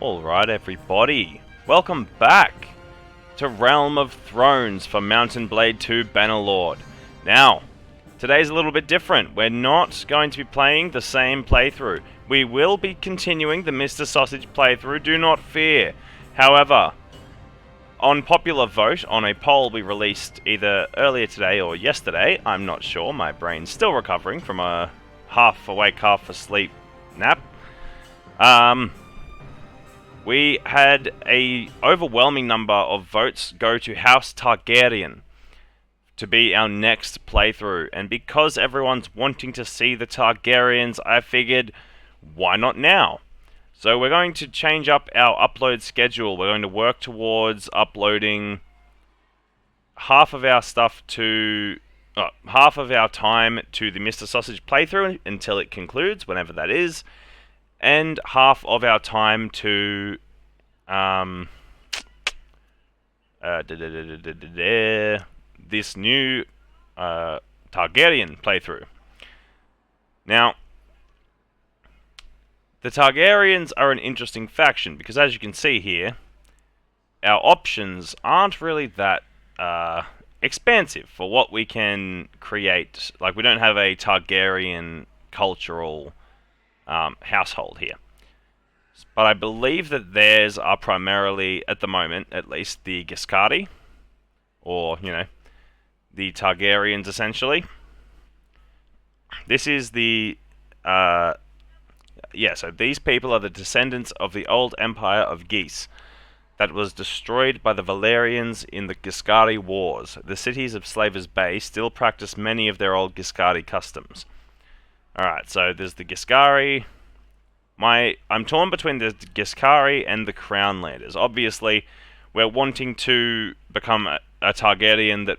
Alright everybody, welcome back to Realm of Thrones for Mountain Blade 2 Bannerlord. Now, today's a little bit different. We're not going to be playing the same playthrough. We will be continuing the Mr. Sausage playthrough, do not fear. However, on popular vote, on a poll we released either earlier today or yesterday, I'm not sure, my brain's still recovering from a half awake, half asleep nap. We had a overwhelming number of votes go to House Targaryen to be our next playthrough, and because everyone's wanting to see the Targaryens, I figured, why not now? So we're going to change up our upload schedule. We're going to work towards uploading half of our stuff to half of our time to the Mr. Sausage playthrough until it concludes, whenever that is, and half of our time to this new Targaryen playthrough. Now, the Targaryens are an interesting faction because, as you can see here, our options aren't really that expansive for what we can create. Like, we don't have a Targaryen cultural household here. But I believe that theirs are primarily, at the moment at least, the Giscari, or, you know, the Targaryens essentially. This is the, so these people are the descendants of the old empire of Geese that was destroyed by the Valerians in the Giscari Wars. The cities of Slavers Bay still practice many of their old Giscari customs. Alright, so there's the Giscari. I'm torn between the Giscari and the Crownlanders. Obviously, we're wanting to become a Targaryen that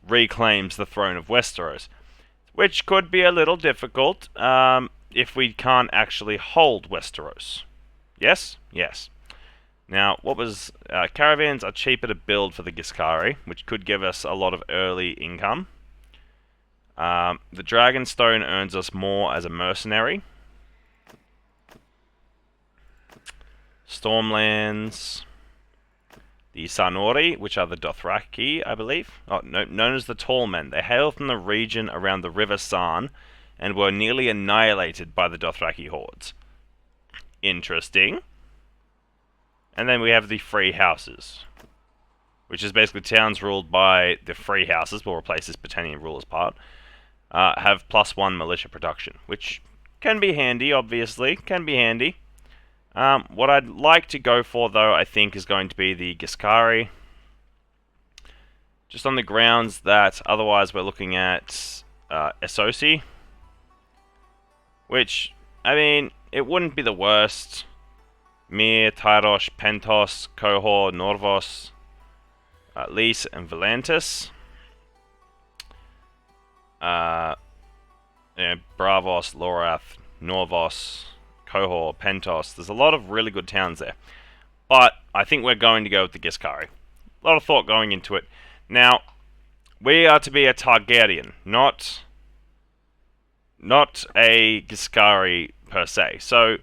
reclaims the throne of Westeros, which could be a little difficult if we can't actually hold Westeros. Yes? Yes. Now, caravans are cheaper to build for the Giscari, which could give us a lot of early income. The Dragonstone earns us more as a mercenary. Stormlands, the Sanori, which are the Dothraki, I believe. Known as the Tall Men. They hail from the region around the River San and were nearly annihilated by the Dothraki hordes. Interesting. And then we have the Free Houses, which is basically towns ruled by the Free Houses. We'll replace this Britannian rulers part. Have +1 militia production, which can be handy, obviously. Can be handy. What I'd like to go for, though, I think is going to be the Giscari. Just on the grounds that otherwise we're looking at Essosi. Which, I mean, it wouldn't be the worst. Mir, Tyrosh, Pentos, Kohor, Norvos, Lys, and Volantis. Bravos, Lorath, Norvos, Kohor, Pentos. There's a lot of really good towns there. But I think we're going to go with the Giscari. A lot of thought going into it. Now, we are to be a Targaryen, not a Giscari per se. So,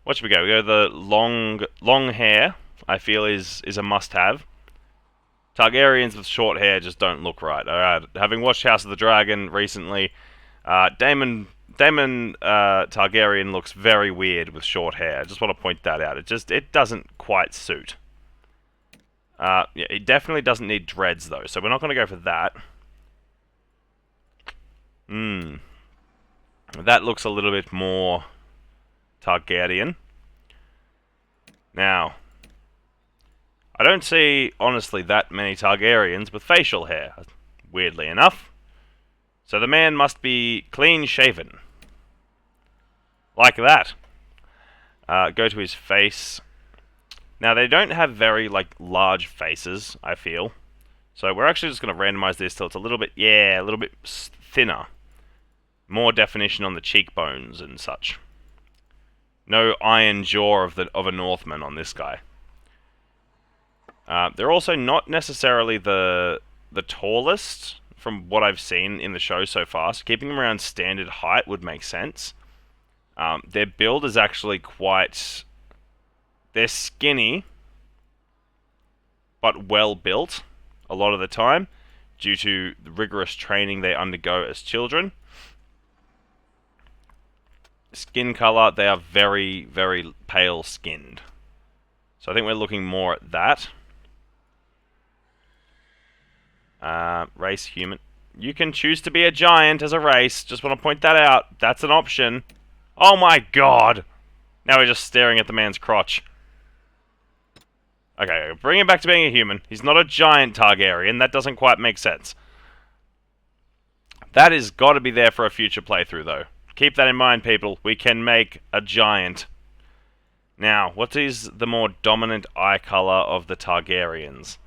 what should we go? We go the long hair, I feel is a must-have. Targaryens with short hair just don't look right. Alright, having watched House of the Dragon recently, Daemon Targaryen looks very weird with short hair. I just want to point that out. It doesn't quite suit. It definitely doesn't need dreads though, so we're not going to go for that. That looks a little bit more Targaryen. Now, I don't see, honestly, that many Targaryens with facial hair, weirdly enough. So the man must be clean-shaven. Like that. Go to his face. Now, they don't have very, large faces, I feel. So we're actually just going to randomize this till it's a little bit thinner. More definition on the cheekbones and such. No iron jaw of a Northman on this guy. They're also not necessarily the tallest, from what I've seen in the show so far, so keeping them around standard height would make sense. Their build is actually quite They're skinny, but well built a lot of the time, due to the rigorous training they undergo as children. Skin color, they are very, very pale skinned. So I think we're looking more at that. Race human. You can choose to be a giant as a race. Just want to point that out. That's an option. Oh my god! Now we're just staring at the man's crotch. Okay, bring him back to being a human. He's not a giant Targaryen. That doesn't quite make sense. That has got to be there for a future playthrough, though. Keep that in mind, people. We can make a giant. Now, what is the more dominant eye color of the Targaryens?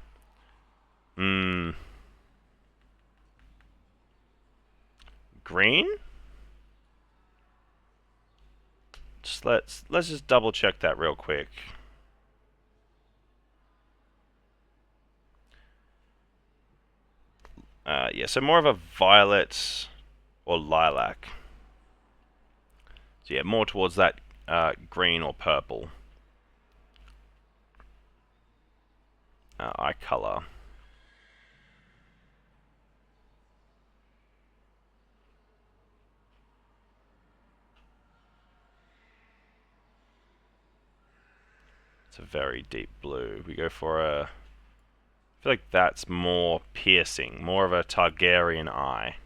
Green? Let's just double check that real quick. Yeah, so more of a violet or lilac. So yeah, more towards that green or purple eye color. It's a very deep blue. We go for a... I feel like that's more piercing, more of a Targaryen eye.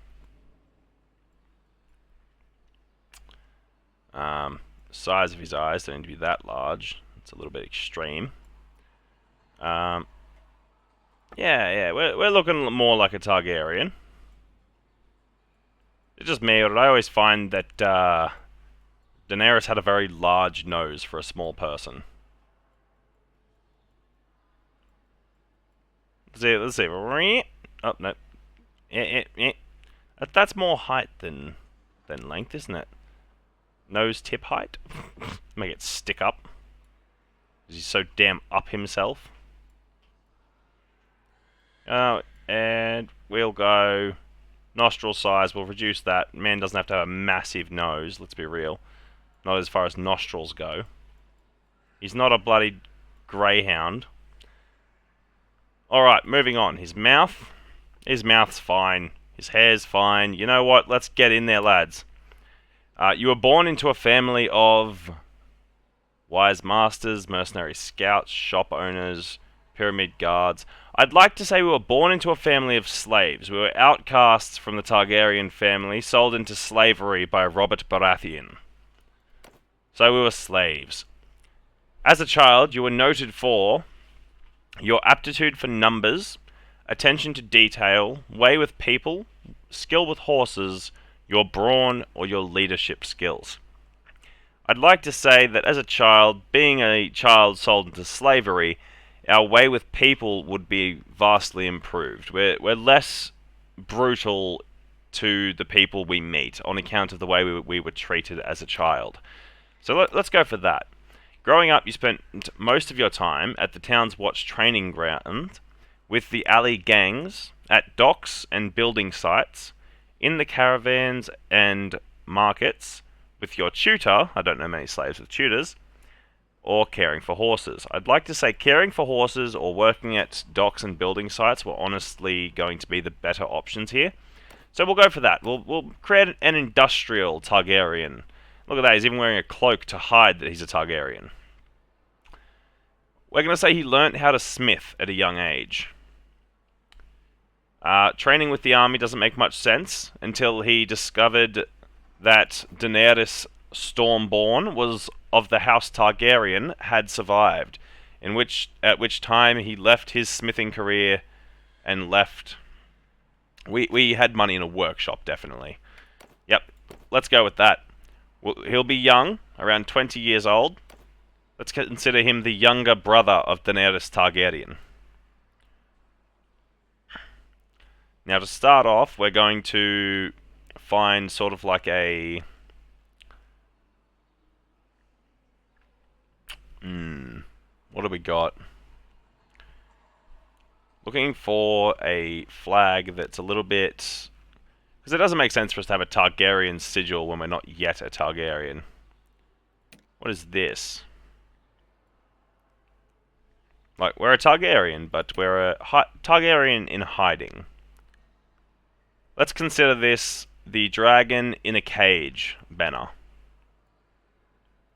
Size of his eyes don't need to be that large. It's a little bit extreme. Yeah, we're looking more like a Targaryen. It's just me, but I always find that Daenerys had a very large nose for a small person. Let's see. Oh, no. That's more height than length, isn't it? Nose tip height? Make it stick up. He's so damn up himself. And we'll go nostril size. We'll reduce that. Man doesn't have to have a massive nose, let's be real. Not as far as nostrils go. He's not a bloody greyhound. Alright, moving on. His mouth. His mouth's fine. His hair's fine. You know what? Let's get in there, lads. You were born into a family of wise masters, mercenary scouts, shop owners, pyramid guards. I'd like to say we were born into a family of slaves. We were outcasts from the Targaryen family, sold into slavery by Robert Baratheon. So we were slaves. As a child, you were noted for your aptitude for numbers, attention to detail, way with people, skill with horses, your brawn, or your leadership skills. I'd like to say that as a child, being a child sold into slavery, our way with people would be vastly improved. We're less brutal to the people we meet on account of the way we were treated as a child. So let's go for that. Growing up, you spent most of your time at the town's watch training ground, with the alley gangs, at docks and building sites, in the caravans and markets, with your tutor, I don't know many slaves with tutors, or caring for horses. I'd like to say caring for horses or working at docks and building sites were honestly going to be the better options here. So we'll go for that. We'll create an industrial Targaryen. Look at that, he's even wearing a cloak to hide that he's a Targaryen. We're going to say he learnt how to smith at a young age. Training with the army doesn't make much sense until he discovered that Daenerys Stormborn was of the House Targaryen, had survived, at which time he left his smithing career and left. We had money in a workshop, definitely. Yep, let's go with that. He'll be young, around 20 years old. Let's consider him the younger brother of Daenerys Targaryen. Now, to start off, we're going to find sort of like a... what do we got? Looking for a flag that's a little bit... because it doesn't make sense for us to have a Targaryen sigil when we're not yet a Targaryen. What is this? Like, we're a Targaryen, but we're a Targaryen in hiding. Let's consider this the dragon in a cage banner.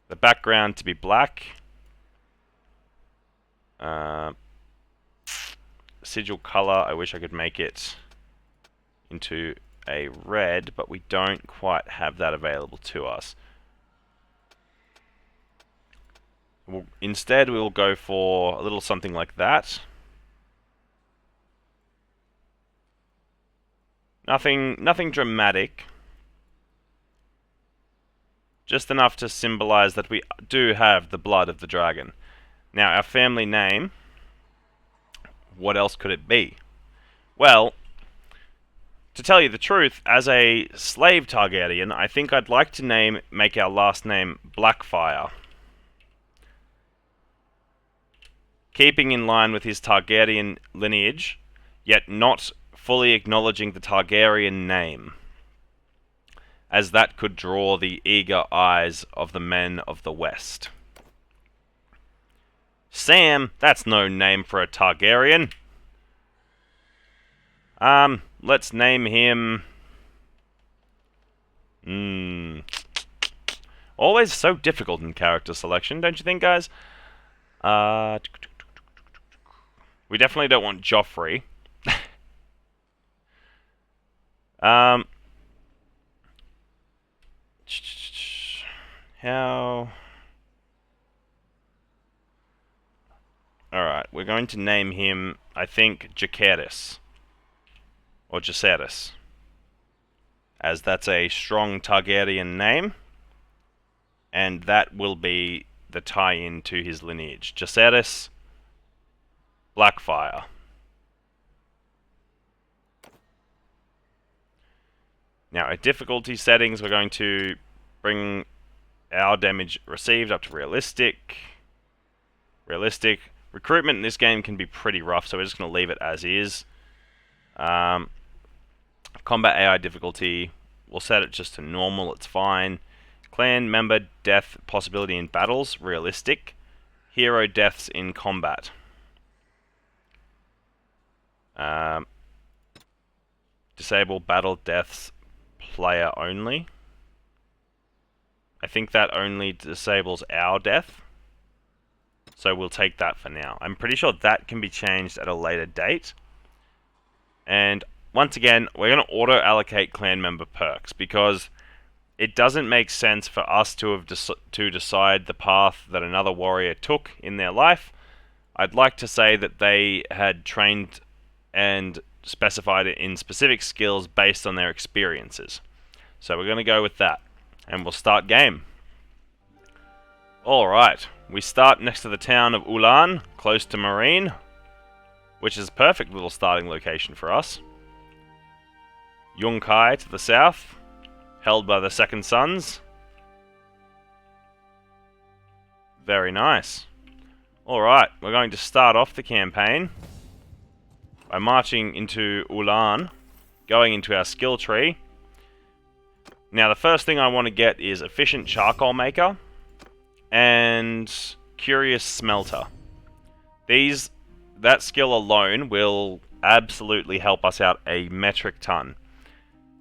The background to be black. Sigil color, I wish I could make it into a red, but we don't quite have that available to us. Instead, we'll go for a little something like that. Nothing dramatic. Just enough to symbolize that we do have the blood of the dragon. Now, our family name, what else could it be? Well, to tell you the truth, as a slave Targaryen, I think I'd like to make our last name Blackfire. Keeping in line with his Targaryen lineage, yet not fully acknowledging the Targaryen name, as that could draw the eager eyes of the men of the West. Sam, that's no name for a Targaryen. Let's name him... Always so difficult in character selection, don't you think, guys? We definitely don't want Joffrey. How... Alright, we're going to name him, I think, Jacaerys. Or Jacaerys. As that's a strong Targaryen name. And that will be the tie-in to his lineage. Jacaerys Blackfire. Now, at difficulty settings, we're going to bring our damage received up to realistic. Realistic. Recruitment in this game can be pretty rough, so we're just going to leave it as is. Combat AI difficulty, we'll set it just to normal, it's fine. Clan member death possibility in battles, realistic. Hero deaths in combat. Disable battle deaths player only. I think that only disables our death. So we'll take that for now. I'm pretty sure that can be changed at a later date. And once again, we're going to auto-allocate clan member perks because it doesn't make sense for us to have to decide the path that another warrior took in their life. I'd like to say that they had trained and specified it in specific skills based on their experiences. So we're going to go with that. And we'll start game. Alright, we start next to the town of Ulan, close to Marine, which is a perfect little starting location for us. Yunkai to the south, held by the Second Sons. Very nice. Alright, we're going to start off the campaign by marching into Ulan, going into our skill tree. Now the first thing I want to get is Efficient Charcoal Maker and Curious Smelter. That skill alone will absolutely help us out a metric ton.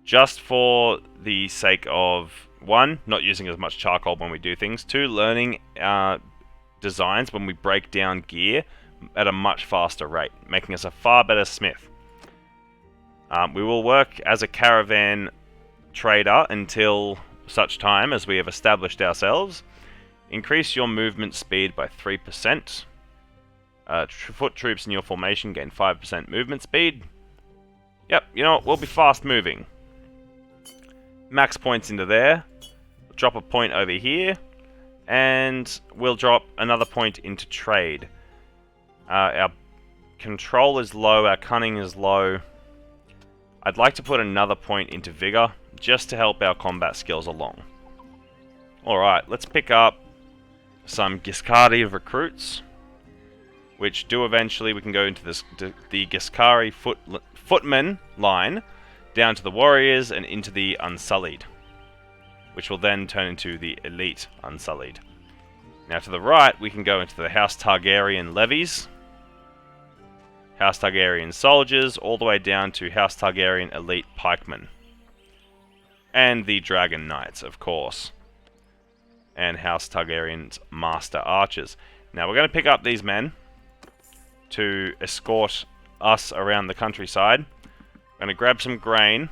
Just for the sake of, 1, not using as much charcoal when we do things, 2, learning designs when we break down gear at a much faster rate, making us a far better smith. We will work as a caravan trader until such time as we have established ourselves. Increase your movement speed by 3%. Foot troops in your formation gain 5% movement speed. Yep, you know what, we'll be fast moving. Max points into there. Drop a point over here. And we'll drop another point into trade. Our control is low, our cunning is low. I'd like to put another point into vigor, just to help our combat skills along. Alright, let's pick up some Giscari recruits, which do eventually, we can go into the Giscari footman line, down to the warriors and into the Unsullied, which will then turn into the elite Unsullied. Now to the right, we can go into the House Targaryen levies, House Targaryen soldiers, all the way down to House Targaryen elite pikemen. And the Dragon Knights, of course. And House Targaryen's master archers. Now we're going to pick up these men to escort us around the countryside. I'm going to grab some grain.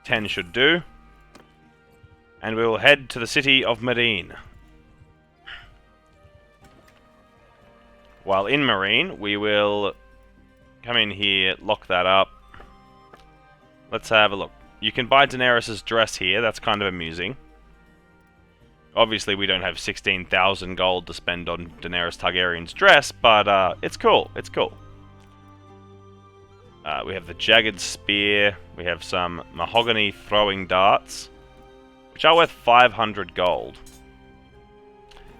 10 should do. And we will head to the city of Meereen. While in Meereen, we will come in here, lock that up. Let's have a look. You can buy Daenerys' dress here, that's kind of amusing. Obviously, we don't have 16,000 gold to spend on Daenerys Targaryen's dress, but it's cool, it's cool. We have the Jagged Spear, we have some Mahogany Throwing Darts, which are worth 500 gold.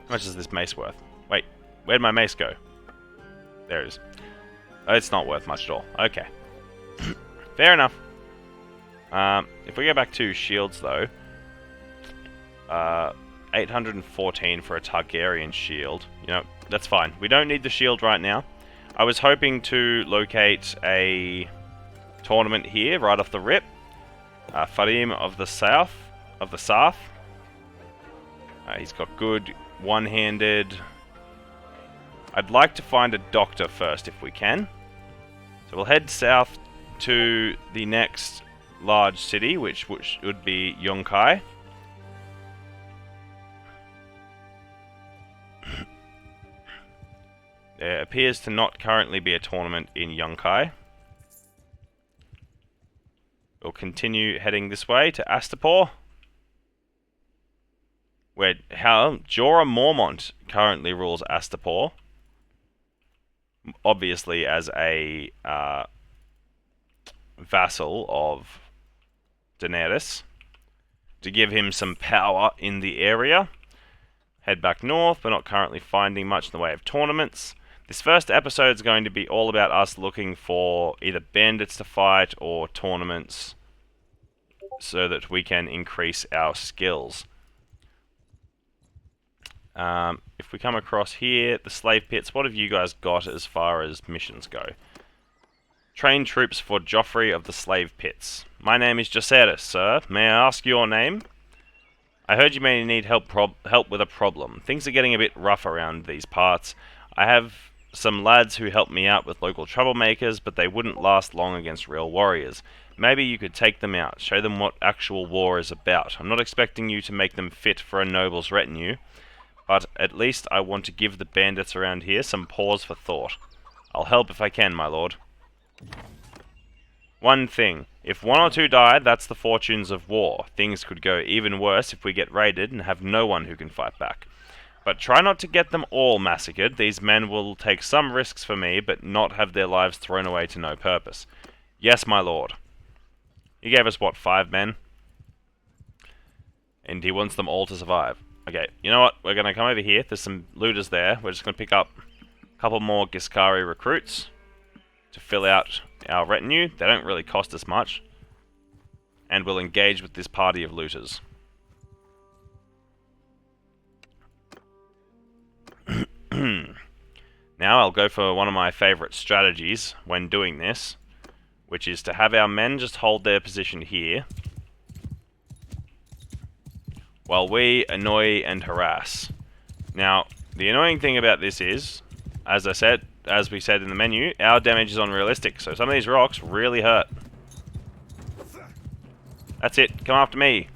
How much is this mace worth? Wait, where'd my mace go? There it is. Oh, it's not worth much at all. Okay. Fair enough. If we go back to shields, though, 814 for a Targaryen shield. You know, that's fine. We don't need the shield right now. I was hoping to locate a tournament here right off the rip. Farim of the South, he's got good one-handed. I'd like to find a doctor first if we can. So we'll head south to the next large city, which would be Yunkai. There appears to not currently be a tournament in Yunkai. We'll continue heading this way to Astapor, where Jorah Mormont currently rules Astapor. Obviously as a vassal of Daenerys, to give him some power in the area. Head back north, but not currently finding much in the way of tournaments. This first episode is going to be all about us looking for either bandits to fight or tournaments so that we can increase our skills. If we come across here, the slave pits, what have you guys got as far as missions go? Train troops for Joffrey of the Slave Pits. My name is Jaceres, sir. May I ask your name? I heard you may need help with a problem. Things are getting a bit rough around these parts. I have some lads who help me out with local troublemakers, but they wouldn't last long against real warriors. Maybe you could take them out, show them what actual war is about. I'm not expecting you to make them fit for a noble's retinue, but at least I want to give the bandits around here some pause for thought. I'll help if I can, my lord. One thing. If one or two die, that's the fortunes of war. Things could go even worse if we get raided and have no one who can fight back. But try not to get them all massacred. These men will take some risks for me, but not have their lives thrown away to no purpose. Yes, my lord. He gave us, what, 5 men? And he wants them all to survive. Okay, you know what? We're going to come over here. There's some looters there. We're just going to pick up a couple more Giscari recruits to fill out our retinue. They don't really cost us much. And we'll engage with this party of looters. Now I'll go for one of my favourite strategies when doing this, which is to have our men just hold their position here while we annoy and harass. Now, the annoying thing about this is, as we said in the menu, our damage is unrealistic, so some of these rocks really hurt. That's it, come after me.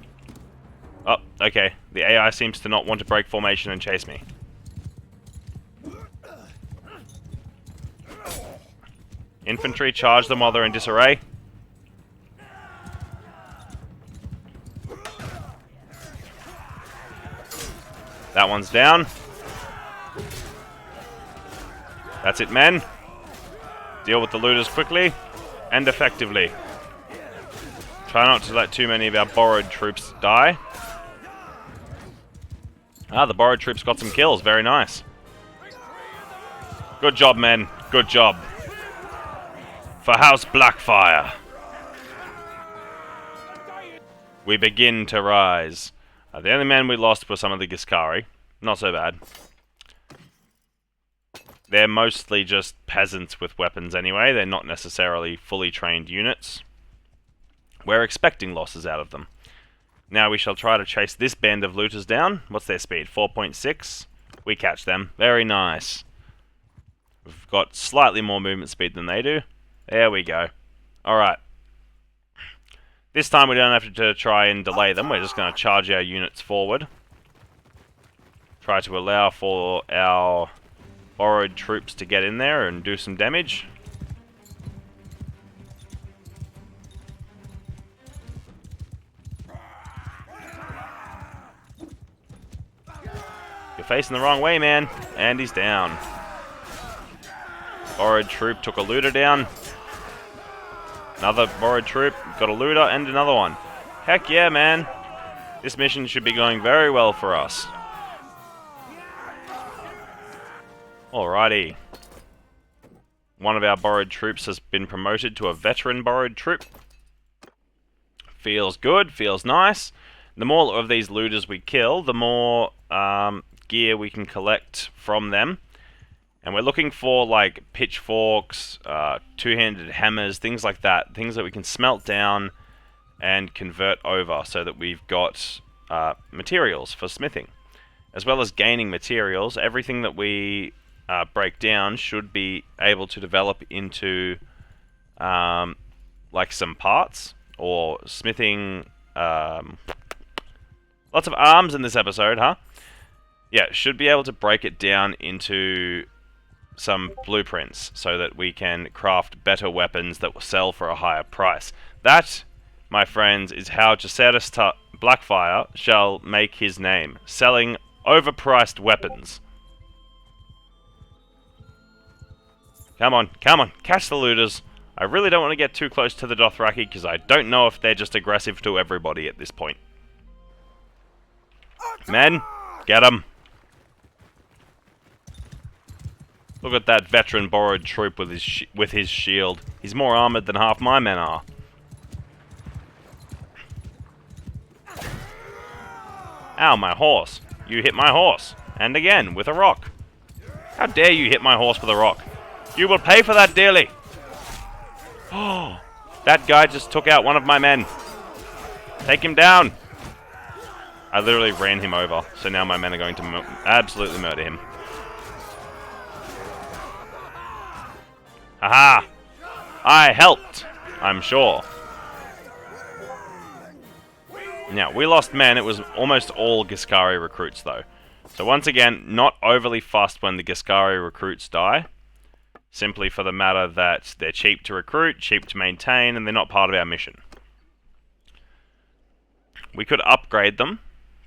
Oh, okay. The AI seems to not want to break formation and chase me. Infantry, charge them while they're in disarray. That one's down. That's it, men. Deal with the looters quickly and effectively. Try not to let too many of our borrowed troops die. Ah, the borrowed troops got some kills. Very nice. Good job, men. Good job. For House Blackfire, we begin to rise. The only men we lost were some of the Giscari. Not so bad. they're mostly just peasants with weapons anyway. They're not necessarily fully trained units. We're expecting losses out of them. Now we shall try to chase this band of looters down. What's their speed? 4.6. We catch them. Very nice. We've got slightly more movement speed than they do. There we go. Alright. This time we don't have to try and delay them. We're just going to charge our units forward. Try to allow for our borrowed troops to get in there and do some damage. You're facing the wrong way, man. And he's down. Borrowed troop took a looter down. Another borrowed troop, got a looter and another one. Heck yeah, man. This mission should be going very well for us. Alrighty. One of our borrowed troops has been promoted to a veteran borrowed troop. Feels good, feels nice. The more of these looters we kill, the more gear we can collect from them. And we're looking for like pitchforks, two-handed hammers, things like that. Things that we can smelt down and convert over so that we've got materials for smithing. As well as gaining materials, everything that we break down should be able to develop into like some parts or smithing. Lots of arms in this episode, huh? Yeah, should be able to break it down into some blueprints so that we can craft better weapons that will sell for a higher price. That, my friends, is how Jacetus Blackfire shall make his name, selling overpriced weapons. Come on, come on, catch the looters. I really don't want to get too close to the Dothraki because I don't know if they're just aggressive to everybody at this point. Men, get them. Look at that veteran borrowed troop with his shield. He's more armored than half my men are. Ow, my horse. You hit my horse. And again, with a rock. How dare you hit my horse with a rock? You will pay for that dearly. Oh, that guy just took out one of my men. Take him down. I literally ran him over. So now my men are going to absolutely murder him. Aha! I helped, I'm sure. Now, we lost men. It was almost all Giscari recruits, though. So once again, not overly fussed when the Giscari recruits die. Simply for the matter that they're cheap to recruit, cheap to maintain, and they're not part of our mission. We could upgrade them,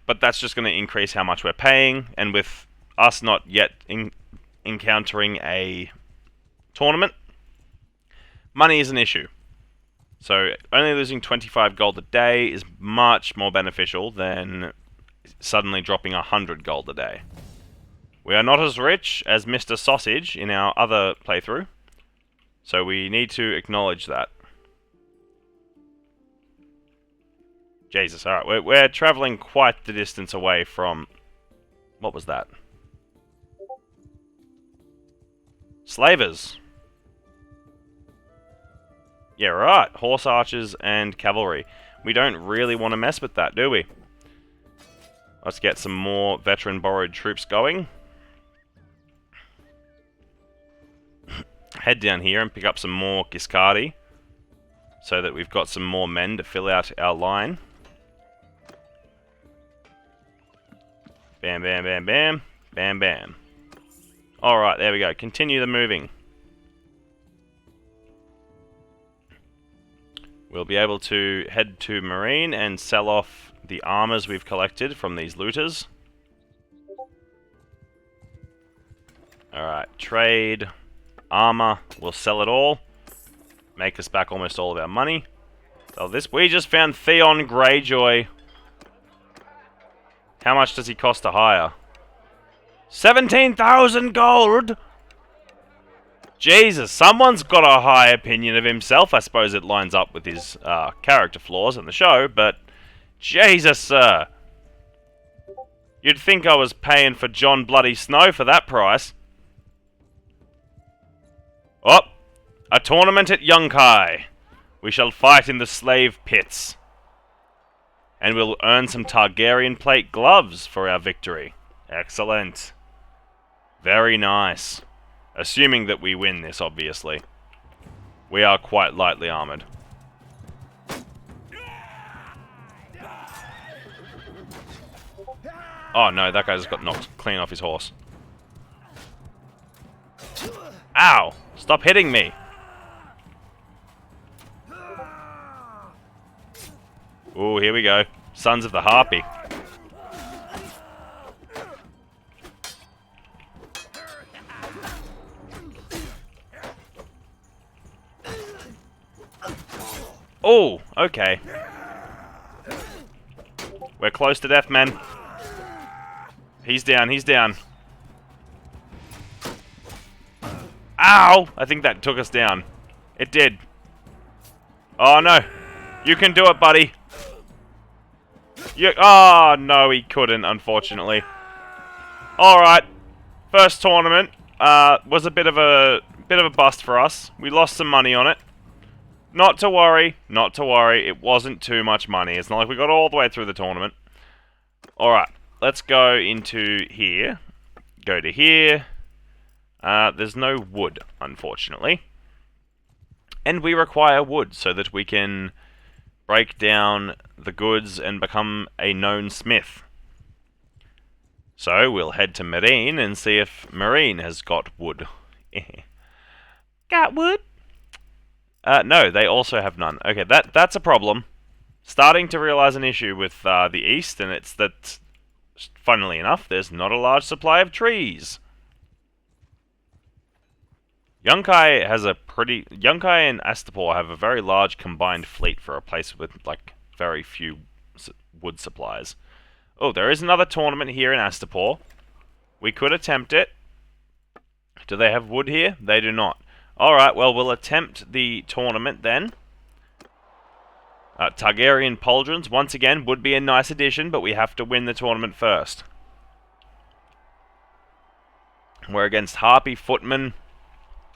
but that's just going to increase how much we're paying, and with us not yet encountering a tournament, money is an issue. So only losing 25 gold a day is much more beneficial than suddenly dropping 100 gold a day. We are not as rich as Mr. Sausage in our other playthrough, so we need to acknowledge that. Jesus, alright, we're travelling quite the distance away from... What was that? Slavers. Yeah, right. Horse archers and cavalry. We don't really want to mess with that, do we? Let's get some more veteran borrowed troops going. Head down here and pick up some more Giscardi, so that we've got some more men to fill out our line. Bam, bam, bam, bam. Bam, bam. Alright, there we go. Continue the moving. We'll be able to head to Marine and sell off the armors we've collected from these looters. Alright, trade, armor, we'll sell it all. Make us back almost all of our money. So this, we just found Theon Greyjoy. How much does he cost to hire? 17,000 gold! Jesus, someone's got a high opinion of himself. I suppose it lines up with his character flaws in the show, but Jesus, sir. You'd think I was paying for Jon Bloody Snow for that price. Oh! A tournament at Yunkai. We shall fight in the slave pits. And we'll earn some Targaryen plate gloves for our victory. Excellent. Very nice. Assuming that we win this, obviously. We are quite lightly armored. Oh no, that guy just got knocked clean off his horse. Ow! Stop hitting me! Ooh, here we go. Sons of the Harpy. Oh, okay. We're close to death, men. He's down, he's down. Ow! I think that took us down. It did. Oh no. You can do it, buddy. Oh no, he couldn't, unfortunately. Alright. First tournament. Was a bit of a bust for us. We lost some money on it. Not to worry, not to worry. It wasn't too much money. It's not like we got all the way through the tournament. Alright, let's go into here. Go to here. There's no wood, unfortunately. And we require wood so that we can break down the goods and become a known smith. So we'll head to Marine and see if Marine has got wood. Got wood? No, they also have none. Okay, that's a problem. Starting to realize an issue with the east, and it's that, funnily enough, there's not a large supply of trees. Yunkai and Astapor have a very large combined fleet for a place with, like, very few wood supplies. Oh, there is another tournament here in Astapor. We could attempt it. Do they have wood here? They do not. Alright, well, we'll attempt the tournament then. Targaryen Pauldrons, once again, would be a nice addition, but we have to win the tournament first. We're against Harpy Footmen.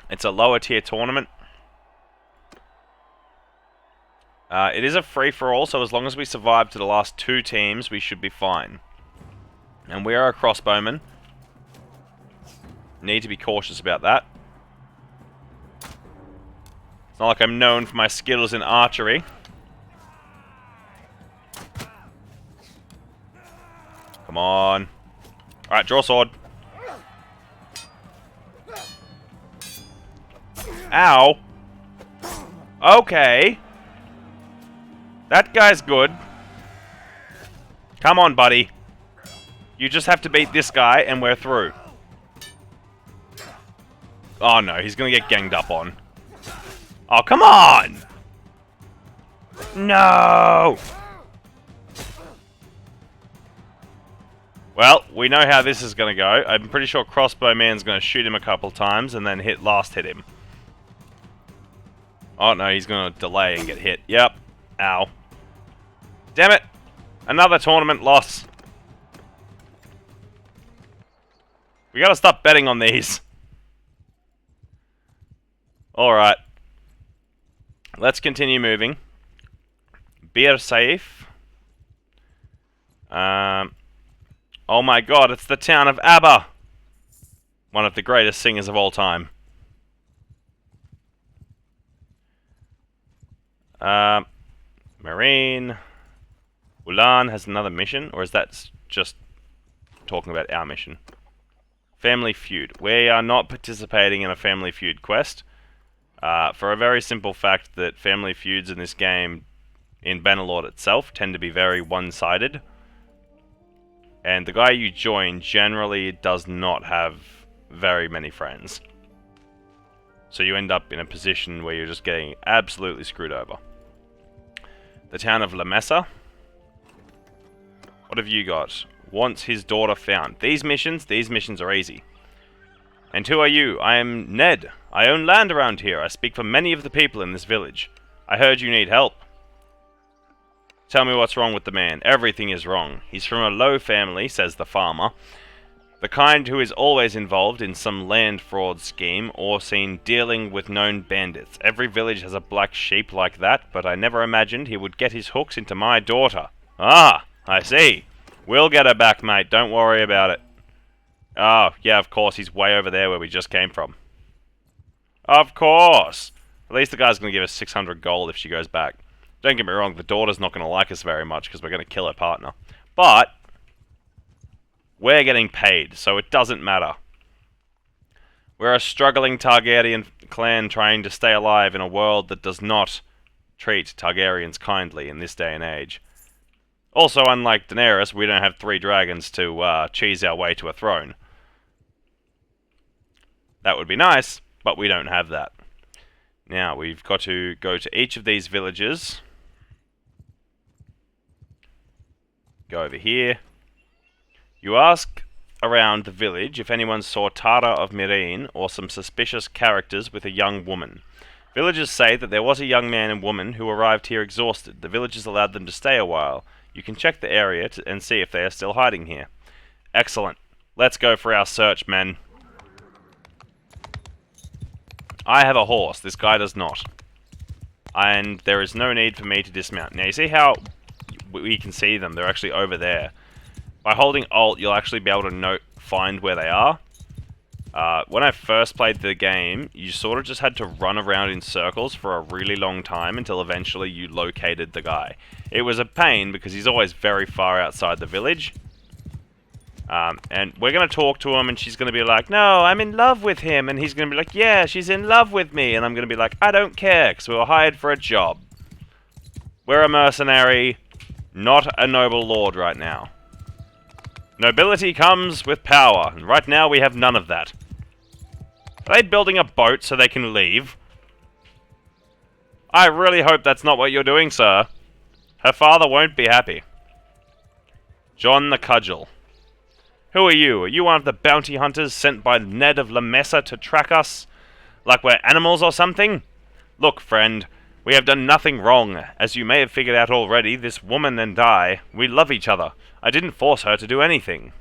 It's a lower tier tournament. It is a free-for-all, so as long as we survive to the last 2 teams, we should be fine. And we are a crossbowman. Need to be cautious about that. It's not like I'm known for my skills in archery. Come on. Alright, draw sword. Ow. Okay. That guy's good. Come on, buddy. You just have to beat this guy and we're through. Oh no, he's gonna get ganged up on. Oh, come on! No! Well, we know how this is gonna go. I'm pretty sure Crossbowman's gonna shoot him a couple times and then hit him. Oh no, he's gonna delay and get hit. Yep. Ow. Damn it! Another tournament loss. We gotta stop betting on these. Alright. Let's continue moving. Beer safe. Oh my god, it's the town of ABBA! One of the greatest singers of all time. Marine. Ulan has another mission, or is that just talking about our mission? Family Feud. We are not participating in a Family Feud quest. For a very simple fact that Family Feuds in this game, in Bannerlord itself, tend to be very one-sided. And the guy you join generally does not have very many friends. So you end up in a position where you're just getting absolutely screwed over. The town of La Mesa. What have you got? Wants his daughter found. These missions are easy. And who are you? I am Ned. I own land around here. I speak for many of the people in this village. I heard you need help. Tell me what's wrong with the man. Everything is wrong. He's from a low family, says the farmer. The kind who is always involved in some land fraud scheme or seen dealing with known bandits. Every village has a black sheep like that, but I never imagined he would get his hooks into my daughter. Ah, I see. We'll get her back, mate. Don't worry about it. Oh, yeah, of course. He's way over there where we just came from. Of course. At least the guy's going to give us 600 gold if she goes back. Don't get me wrong, the daughter's not going to like us very much because we're going to kill her partner. But we're getting paid, so it doesn't matter. We're a struggling Targaryen clan trying to stay alive in a world that does not treat Targaryens kindly in this day and age. Also, unlike Daenerys, we don't have 3 dragons to cheese our way to a throne. That would be nice, but we don't have that. Now, we've got to go to each of these villages. Go over here. You ask around the village if anyone saw Tara of Meereen or some suspicious characters with a young woman. Villagers say that there was a young man and woman who arrived here exhausted. The villagers allowed them to stay a while. You can check the area and see if they are still hiding here. Excellent. Let's go for our search, men. I have a horse. This guy does not. And there is no need for me to dismount. Now, you see how we can see them? They're actually over there. By holding Alt, you'll actually be able to find where they are. When I first played the game, you sort of just had to run around in circles for a really long time until eventually you located the guy. It was a pain because he's always very far outside the village. And we're going to talk to him and she's going to be like, no, I'm in love with him. And he's going to be like, yeah, she's in love with me. And I'm going to be like, I don't care because we were hired for a job. We're a mercenary, not a noble lord right now. Nobility comes with power, and right now we have none of that. Are they building a boat so they can leave? I really hope that's not what you're doing, sir. Her father won't be happy. John the Cudgel. Who are you? Are you one of the bounty hunters sent by Ned of La Mesa to track us? Like we're animals or something? Look, friend, we have done nothing wrong. As you may have figured out already, this woman and I, we love each other. I didn't force her to do anything.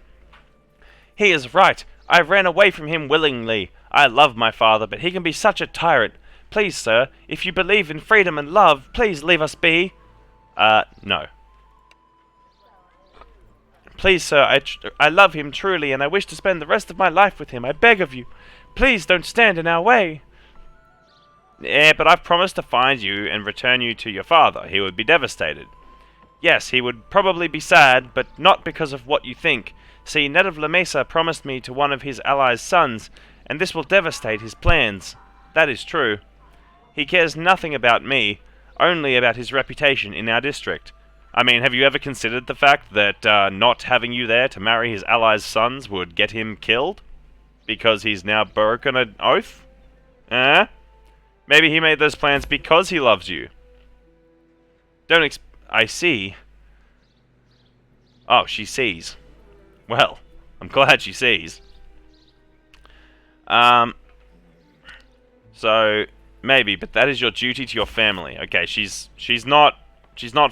He is right. I ran away from him willingly. I love my father, but he can be such a tyrant. Please, sir, if you believe in freedom and love, please leave us be. No. Please, sir, I love him truly, and I wish to spend the rest of my life with him. I beg of you. Please don't stand in our way. Yeah, but I've promised to find you and return you to your father. He would be devastated. Yes, he would probably be sad, but not because of what you think. See, Ned of La Mesa promised me to one of his allies' sons, and this will devastate his plans. That is true. He cares nothing about me, only about his reputation in our district. I mean, have you ever considered the fact that not having you there to marry his allies' sons would get him killed? Because he's now broken an oath? Maybe he made those plans because he loves you. I see. Oh, she sees. Well, I'm glad she sees. So maybe, but that is your duty to your family. Okay, she's not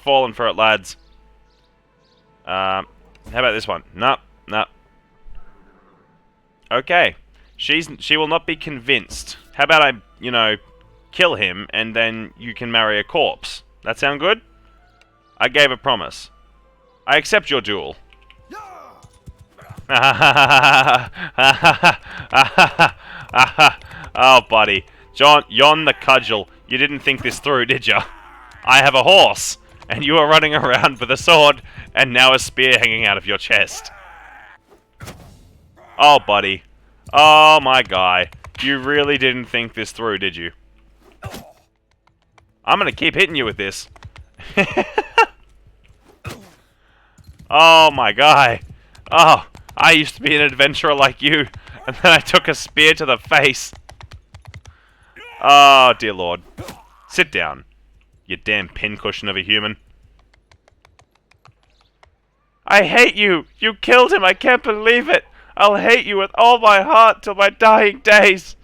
falling for it, lads. How about this one? Nope. Okay, she will not be convinced. How about I, kill him and then you can marry a corpse? That sound good? I gave a promise. I accept your duel. Oh, buddy. Yon the Cudgel. You didn't think this through, did ya? I have a horse, and you are running around with a sword, and now a spear hanging out of your chest. Oh, buddy. Oh, my guy. You really didn't think this through, did you? I'm gonna keep hitting you with this. Oh, my guy. Oh, I used to be an adventurer like you, and then I took a spear to the face. Oh, dear Lord. Sit down, you damn pincushion of a human. I hate you! You killed him! I can't believe it! I'll hate you with all my heart till my dying days!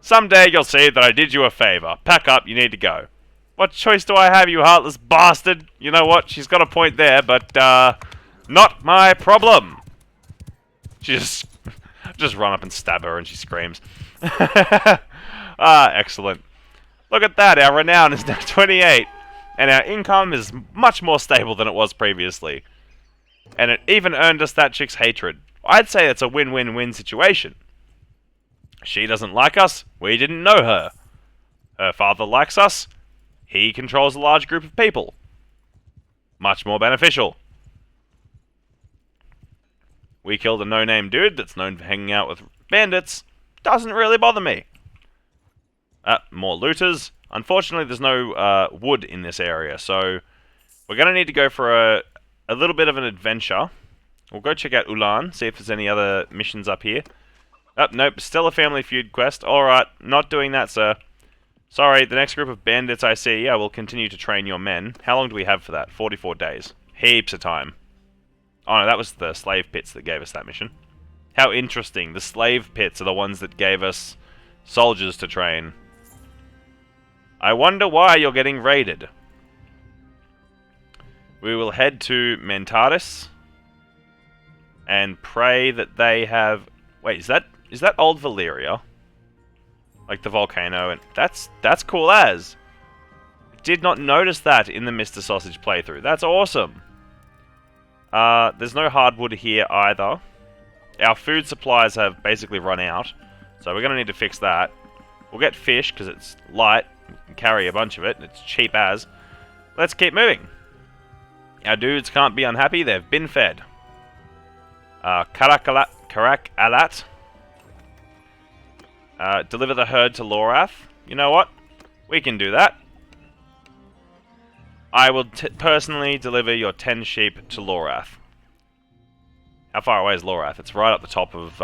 Someday you'll see that I did you a favor. Pack up, you need to go. What choice do I have, you heartless bastard? You know what? She's got a point there, but, not my problem. She just Just run up and stab her and she screams. Ah, excellent. Look at that, our renown is now 28. And our income is much more stable than it was previously. And it even earned us that chick's hatred. I'd say it's a win-win-win situation. She doesn't like us, we didn't know her. Her father likes us, he controls a large group of people. Much more beneficial. We killed a no-name dude that's known for hanging out with bandits. Doesn't really bother me. More looters. Unfortunately, there's no wood in this area, so we're going to need to go for a little bit of an adventure. We'll go check out Ulan, see if there's any other missions up here. Nope, still a family feud quest. Alright, not doing that, sir. Sorry, the next group of bandits I see, I will continue to train your men. How long do we have for that? 44 days. Heaps of time. Oh no, that was the slave pits that gave us that mission. How interesting. The slave pits are the ones that gave us soldiers to train. I wonder why you're getting raided. We will head to Mentaris and pray that they have... Wait, is that old Valyria? Like the volcano, and that's cool as. Did not notice that in the Mr. Sausage playthrough. That's awesome. There's no hardwood here either. Our food supplies have basically run out, so we're going to need to fix that. We'll get fish because it's light. We can carry a bunch of it, and it's cheap as. Let's keep moving. Our dudes can't be unhappy. They've been fed. Karak Alat. Deliver the herd to Lorath. You know what? We can do that. I will personally deliver your 10 sheep to Lorath. How far away is Lorath? It's right up the top of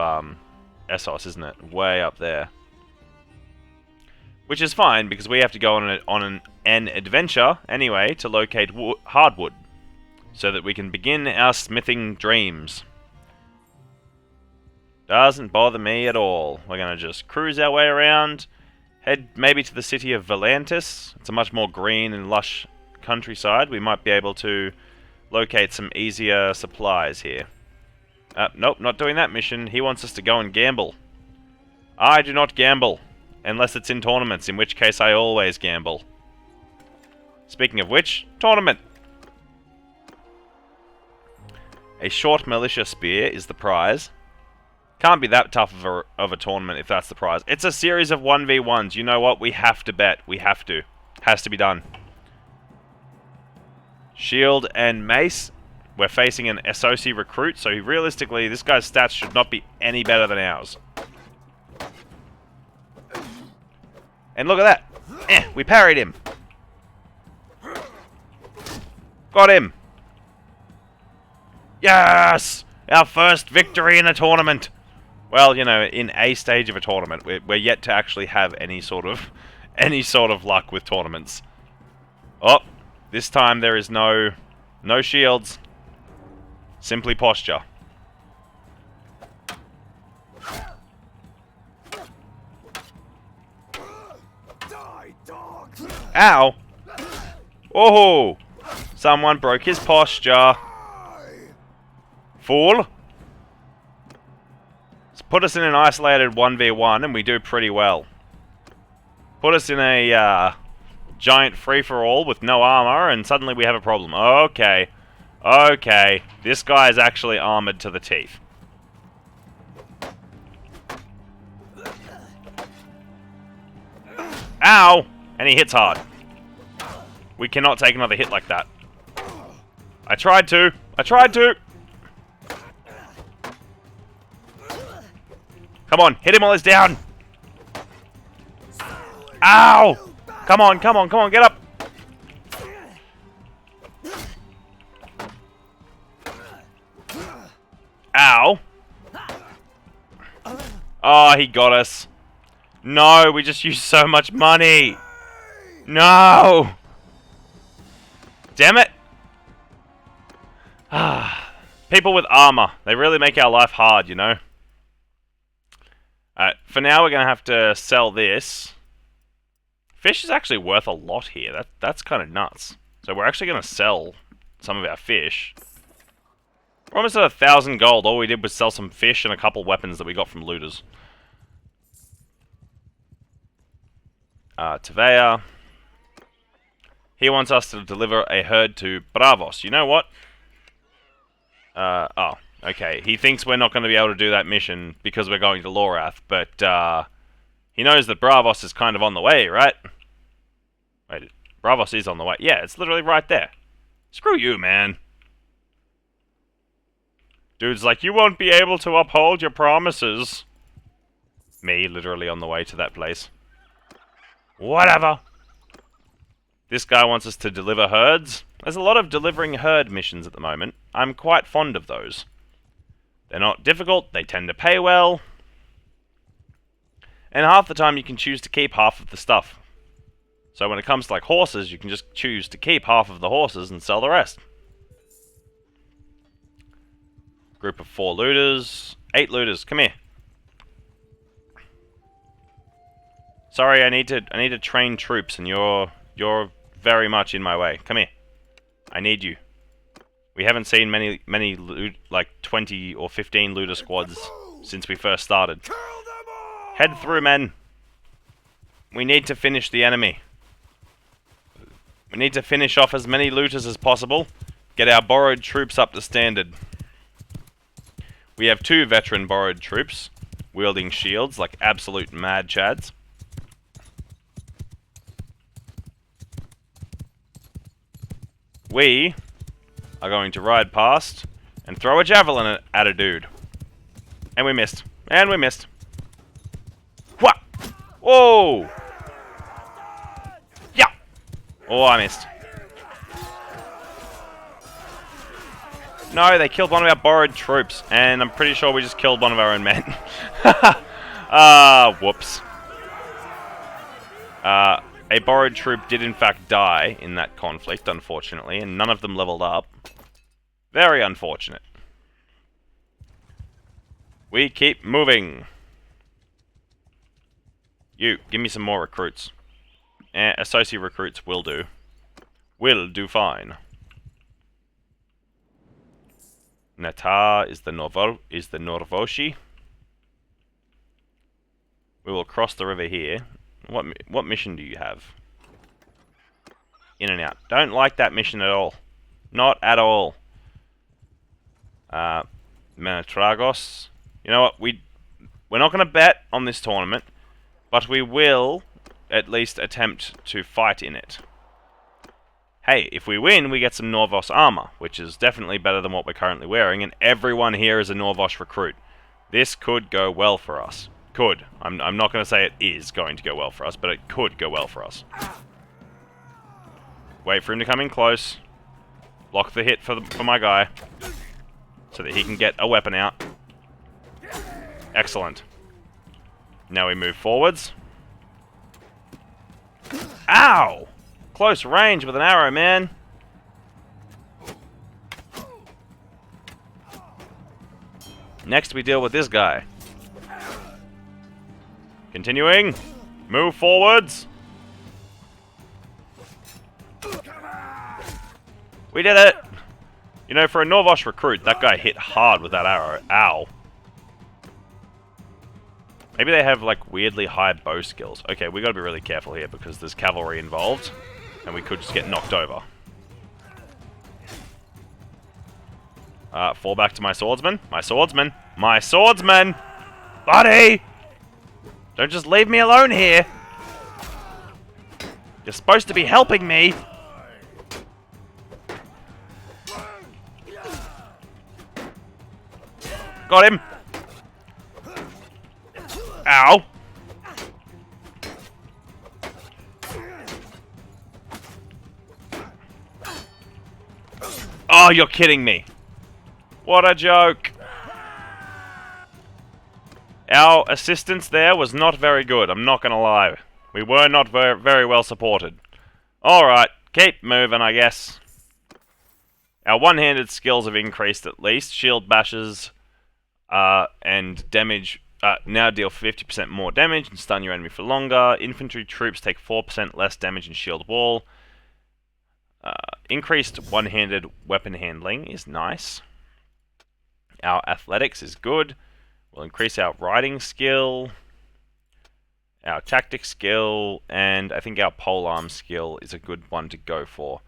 Essos, isn't it? Way up there. Which is fine, because we have to go on an adventure, anyway, to locate hardwood. So that we can begin our smithing dreams. Doesn't bother me at all. We're going to just cruise our way around. Head maybe to the city of Volantis. It's a much more green and lush countryside. We might be able to locate some easier supplies here. Nope, not doing that mission. He wants us to go and gamble. I do not gamble. Unless it's in tournaments, in which case I always gamble. Speaking of which, tournament! A short militia spear is the prize. Can't be that tough of a tournament if that's the prize. It's a series of 1v1s. You know what? We have to bet. We have to. Has to be done. Shield and mace. We're facing an SOC recruit, so realistically, this guy's stats should not be any better than ours. And look at that. We parried him. Got him. Yes! Our first victory in a tournament. Well, you know, in a stage of a tournament, we're yet to actually have any sort of luck with tournaments. Oh, this time there is no shields. Simply posture. Ow! Oh! Someone broke his posture. Fool! Put us in an isolated 1v1 and we do pretty well. Put us in a giant free-for-all with no armor and suddenly we have a problem. Okay. Okay. This guy is actually armored to the teeth. Ow! And he hits hard. We cannot take another hit like that. I tried to. I tried to. Come on, hit him while he's down. Ow! Come on, come on, come on, get up. Ow. Oh, he got us. No, we just used so much money. No. Damn it. People with armor. They really make our life hard, you know. Alright, for now we're going to have to sell this. Fish is actually worth a lot here. That's kind of nuts. So we're actually going to sell some of our fish. We're almost at 1,000 gold. All we did was sell some fish and a couple weapons that we got from looters. Tevea. He wants us to deliver a herd to Bravos. You know what? Oh, okay. He thinks we're not going to be able to do that mission because we're going to Lorath, but he knows that Bravos is kind of on the way, right? Wait, Bravos is on the way. Yeah, it's literally right there. Screw you, man. Dude's like, you won't be able to uphold your promises. Me, literally on the way to that place. Whatever. This guy wants us to deliver herds. There's a lot of delivering herd missions at the moment. I'm quite fond of those. They're not difficult, they tend to pay well. And half the time you can choose to keep half of the stuff. So when it comes to like horses, you can just choose to keep half of the horses and sell the rest. Group of 4 looters. 8 looters, come here. Sorry, I need to train troops and you're very much in my way. Come here. I need you. We haven't seen many like 20 or 15 looter squads since we first started. Head through, men. We need to finish the enemy. We need to finish off as many looters as possible. Get our borrowed troops up to standard. We have 2 veteran borrowed troops, wielding shields like absolute mad chads. We are going to ride past and throw a javelin at a dude. And we missed. And we missed. What? Whoa! Yeah! Oh, I missed. No, they killed one of our borrowed troops. And I'm pretty sure we just killed one of our own men. Whoops. A borrowed troop did in fact die in that conflict, unfortunately, and none of them leveled up. Very unfortunate. We keep moving. You, give me some more recruits. Associate recruits will do. Will do fine. Natar is the Norvoshi. We will cross the river here. What mission do you have? In and out. Don't like that mission at all. Not at all. Manatragos. You know what? We're not going to bet on this tournament, but we will at least attempt to fight in it. Hey, if we win, we get some Norvos armor, which is definitely better than what we're currently wearing, and everyone here is a Norvos recruit. This could go well for us. Could. I'm not going to say it is going to go well for us, but it could go well for us. Wait for him to come in close. Block the hit for my guy, so that he can get a weapon out. Excellent. Now we move forwards. Ow! Close range with an arrow, man. Next we deal with this guy. Continuing. Move forwards. We did it! You know, for a Norvosh recruit, that guy hit hard with that arrow. Ow. Maybe they have, like, weirdly high bow skills. Okay, we gotta be really careful here because there's cavalry involved, and we could just get knocked over. Fall back to my swordsman. My swordsman. My swordsman! Buddy! Don't just leave me alone here! You're supposed to be helping me! Got him! Ow! Oh, you're kidding me! What a joke! Our assistance there was not very good, I'm not gonna lie. We were not very well supported. Alright, keep moving, I guess. Our one-handed skills have increased at least. Shield bashes and damage now deal 50% more damage and stun your enemy for longer. Infantry troops take 4% less damage in shield wall. Increased one-handed weapon handling is nice. Our athletics is good. We'll increase our riding skill, our tactic skill, and I think our polearm skill is a good one to go for.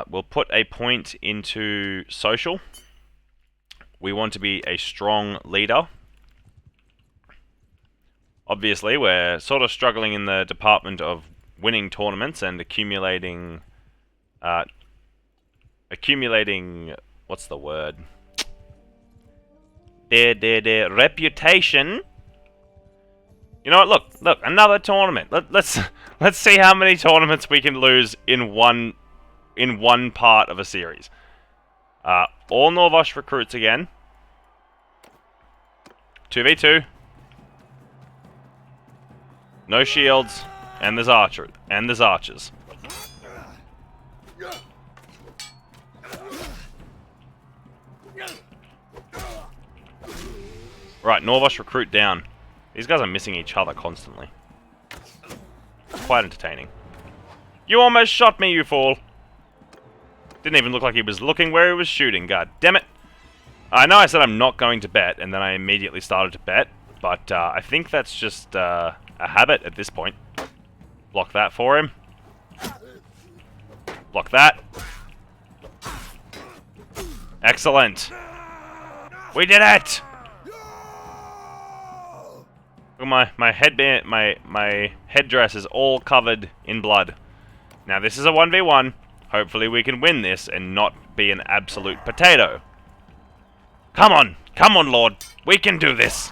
We'll put a point into social. We want to be a strong leader. Obviously, we're sort of struggling in the department of winning tournaments and accumulating... what's the word? Their reputation. You know what? Look, another tournament. Let's see how many tournaments we can lose in one part of a series. All Norvosh recruits again. 2v2. No shields, and there's archers. Right, Norvosh recruit down. These guys are missing each other constantly. Quite entertaining. You almost shot me, you fool! Didn't even look like he was looking where he was shooting, god damn it! I know I said I'm not going to bet, and then I immediately started to bet, but I think that's just a habit at this point. Block that for him. Block that. Excellent! We did it! Look at my headband, my headdress is all covered in blood. Now this is a 1v1. Hopefully we can win this and not be an absolute potato. Come on, Lord. We can do this.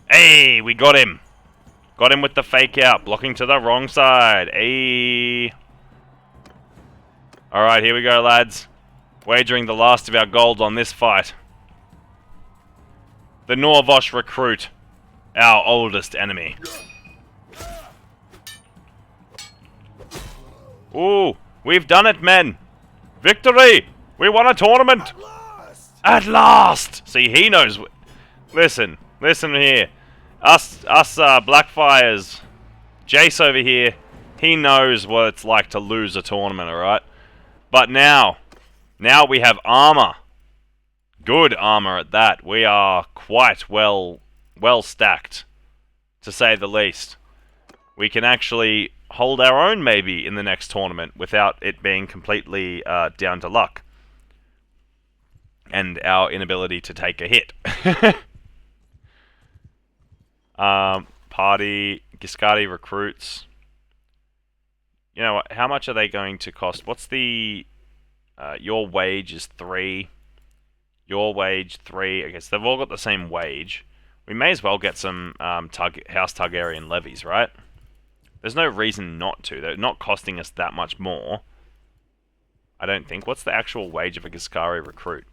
Hey, we got him. Got him with the fake out, blocking to the wrong side. Hey. Alright, here we go, lads. Wagering the last of our gold on this fight. The Norvosh recruit, our oldest enemy. Ooh, we've done it, men. Victory! We won a tournament! At last! See, he knows... Listen here. Us Blackfires, Jace over here, he knows what it's like to lose a tournament, alright? But now we have armor. Good armor at that. We are quite well stacked, to say the least. We can actually hold our own maybe in the next tournament without it being completely down to luck. And our inability to take a hit. Party, Giscardi recruits. You know what, how much are they going to cost? What's the... your wage is 3. Your wage 3. Okay, so they've all got the same wage. We may as well get some House Targaryen levies, right? There's no reason not to. They're not costing us that much more. I don't think. What's the actual wage of a Giscari recruit?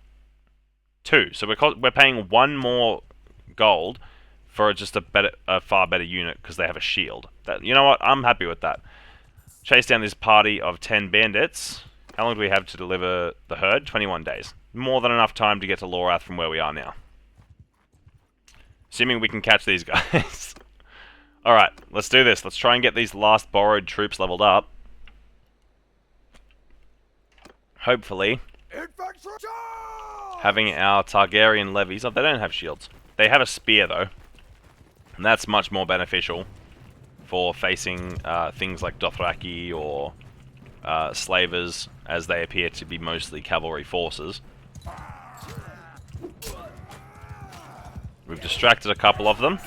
2. So we're paying 1 more gold for just a far better unit because they have a shield. You know what? I'm happy with that. Chase down this party of 10 bandits. How long do we have to deliver the herd? 21 days. More than enough time to get to Lorath from where we are now. Assuming we can catch these guys. Alright, let's do this. Let's try and get these last borrowed troops leveled up. Hopefully, having our Targaryen levies... Oh, they don't have shields. They have a spear, though. And that's much more beneficial for facing things like Dothraki or slavers, as they appear to be mostly cavalry forces. We've distracted a couple of them.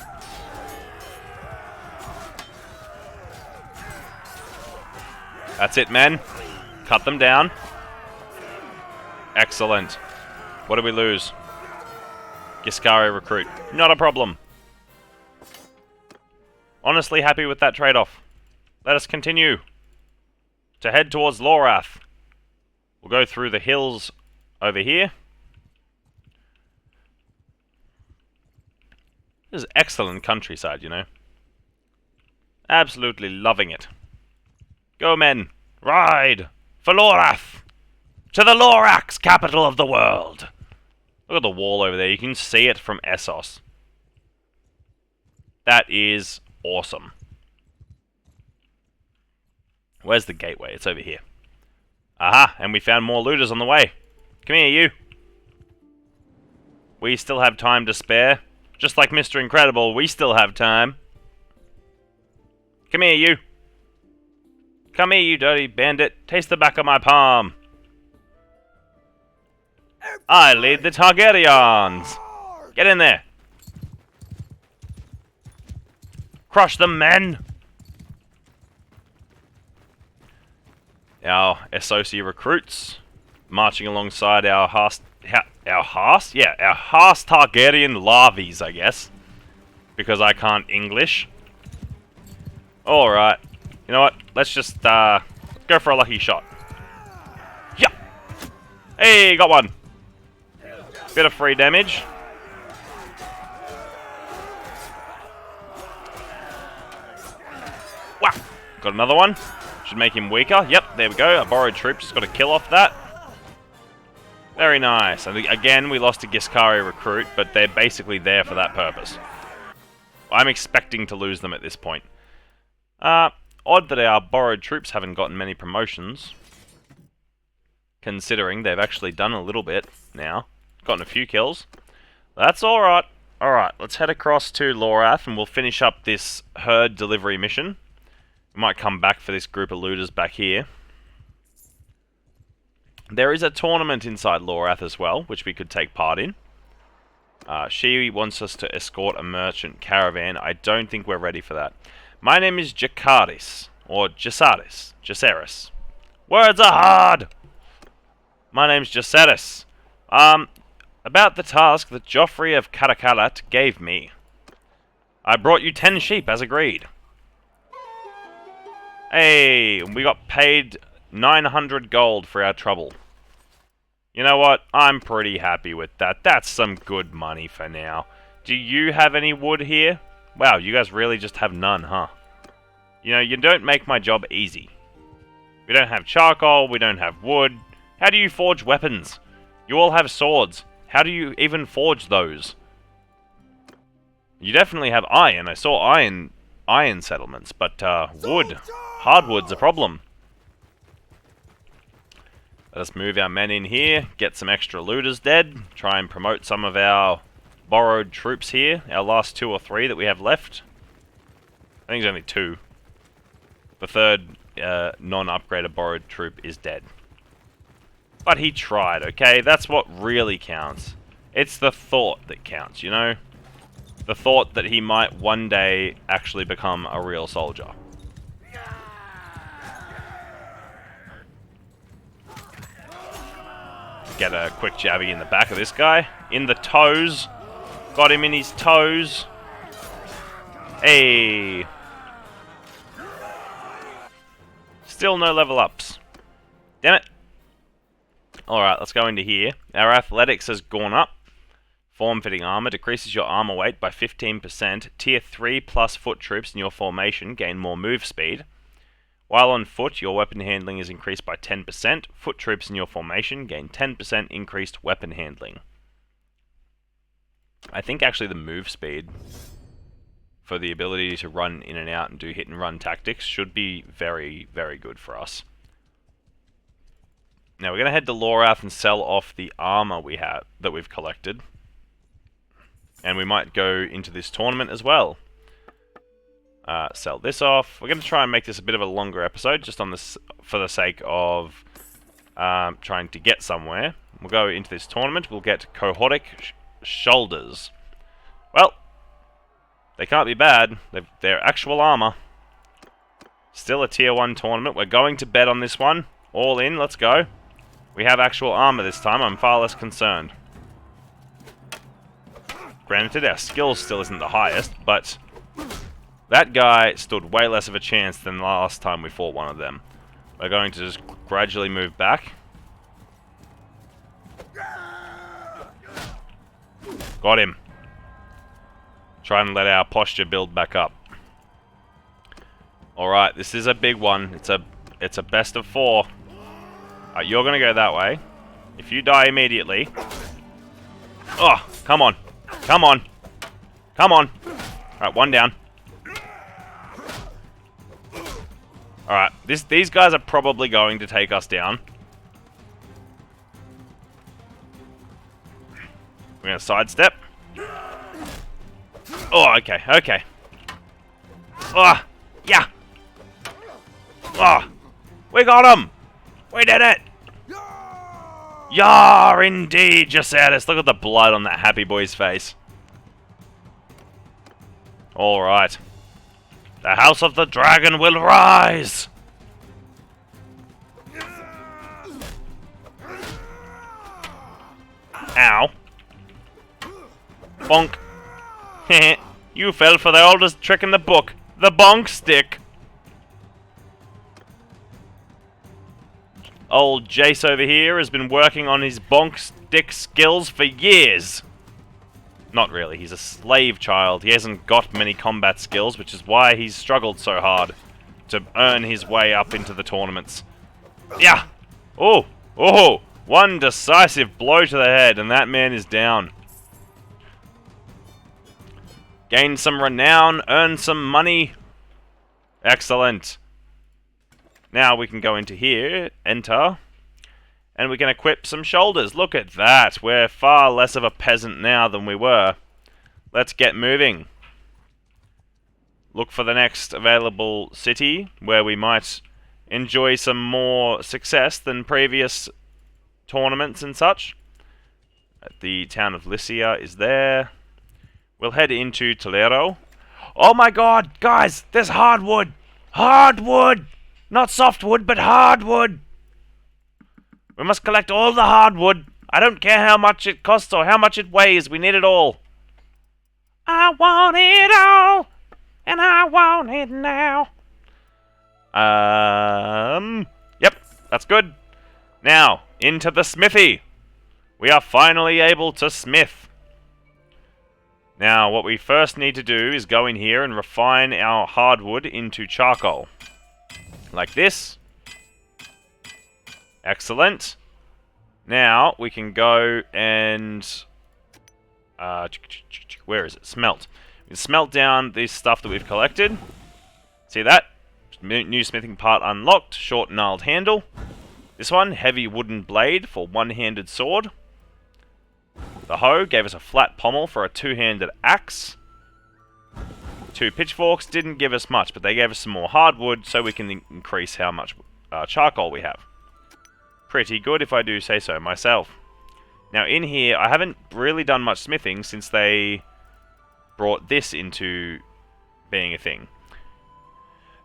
That's it, men. Cut them down. Excellent. What do we lose? Giscari recruit. Not a problem. Honestly happy with that trade-off. Let us continue to head towards Lorath. We'll go through the hills over here. This is excellent countryside, you know. Absolutely loving it. Go, men. Ride for Lorath. To the Lorax, capital of the world. Look at the wall over there. You can see it from Essos. That is awesome. Where's the gateway? It's over here. Aha, and we found more looters on the way. Come here, you. We still have time to spare. Just like Mr. Incredible, we still have time. Come here, you. Come here, you dirty bandit. Taste the back of my palm. I lead the Targaryens. Get in there. Crush them, men. Our SOC recruits marching alongside our Haas Targaryen larvies, I guess, because I can't English. All right, you know what? Let's just go for a lucky shot. Yeah. Hey, got one. Bit of free damage. Wow. Got another one. Should make him weaker. Yep, there we go. A borrowed troop just got a kill off that. Very nice. And again, we lost a Giscari recruit, but they're basically there for that purpose. I'm expecting to lose them at this point. Odd that our borrowed troops haven't gotten many promotions, considering they've actually done a little bit now. Gotten a few kills. That's alright. Alright, let's head across to Lorath and we'll finish up this herd delivery mission. We might come back for this group of looters back here. There is a tournament inside Lorath as well, which we could take part in. She wants us to escort a merchant caravan. I don't think we're ready for that. My name is Jacaris, or Jacaris. Words are hard! My name's Jacaris. About the task that Joffrey of Caracallat gave me. I brought you 10 sheep as agreed. Hey, we got paid 900 gold for our trouble. You know what? I'm pretty happy with that. That's some good money for now. Do you have any wood here? Wow, you guys really just have none, huh? You know, you don't make my job easy. We don't have charcoal, we don't have wood. How do you forge weapons? You all have swords. How do you even forge those? You definitely have iron. I saw iron settlements, but wood. Hardwood's a problem. Let us move our men in here, get some extra looters dead, try and promote some of our borrowed troops here. Our last 2 or 3 that we have left. I think it's only 2. The third non-upgraded borrowed troop is dead. But he tried, okay? That's what really counts. It's the thought that counts, you know? The thought that he might one day actually become a real soldier. Get a quick jabby in the back of this guy. In the toes. Got him in his toes. Hey. Still no level ups. Damn it. Alright, let's go into here. Our athletics has gone up. Form-fitting armor decreases your armor weight by 15%. Tier 3 plus foot troops in your formation gain more move speed. While on foot, your weapon handling is increased by 10%. Foot troops in your formation gain 10% increased weapon handling. I think actually the move speed for the ability to run in and out and do hit and run tactics should be very, very good for us. Now we're going to head to Lorath and sell off the armor we have that we've collected. And we might go into this tournament as well. Sell this off. We're going to try and make this a bit of a longer episode, just on this for the sake of trying to get somewhere. We'll go into this tournament. We'll get Cohortic Shoulders. Well, they can't be bad. They're actual armor. Still a tier 1 tournament. We're going to bet on this one. All in. Let's go. We have actual armor this time. I'm far less concerned. Granted, our skill still isn't the highest, but that guy stood way less of a chance than the last time we fought one of them. We're going to just gradually move back. Got him. Try and let our posture build back up. Alright, this is a big one. It's a best of 4. You're gonna go that way. If you die immediately... Oh, come on. Come on. Come on. Alright, one down. Alright, these guys are probably going to take us down. We're gonna sidestep. Oh, okay, okay. Oh, yeah. Oh, we got him. We did it. Yar, indeed, Jacetus. Look at the blood on that happy boy's face. Alright. The House of the Dragon will rise! Ow. Bonk. Heh. You fell for the oldest trick in the book. The bonk stick. Old Jace over here has been working on his bonk stick skills for years. Not really, he's a slave child. He hasn't got many combat skills, which is why he's struggled so hard to earn his way up into the tournaments. Yeah! Oh! Oh! One decisive blow to the head, and that man is down. Gain some renown, earn some money. Excellent. Now we can go into here, enter, and we can equip some shoulders. Look at that. We're far less of a peasant now than we were. Let's get moving. Look for the next available city where we might enjoy some more success than previous tournaments and such. The town of Lycia is there. We'll head into Toledo. Oh my god, guys, there's hardwood! Hardwood! Not softwood, but hardwood! We must collect all the hardwood. I don't care how much it costs or how much it weighs. We need it all. I want it all, and I want it now. Yep, that's good. Now, into the smithy. We are finally able to smith. Now, what we first need to do is go in here and refine our hardwood into charcoal. Like this. Excellent. Now, we can go and... where is it? Smelt. We can smelt down this stuff that we've collected. See that? New smithing part unlocked. Short gnarled handle. This one, heavy wooden blade for one-handed sword. The hoe gave us a flat pommel for a two-handed axe. 2 pitchforks didn't give us much, but they gave us some more hardwood so we can increase how much charcoal we have. Pretty good if I do say so myself. Now in here, I haven't really done much smithing since they brought this into being a thing.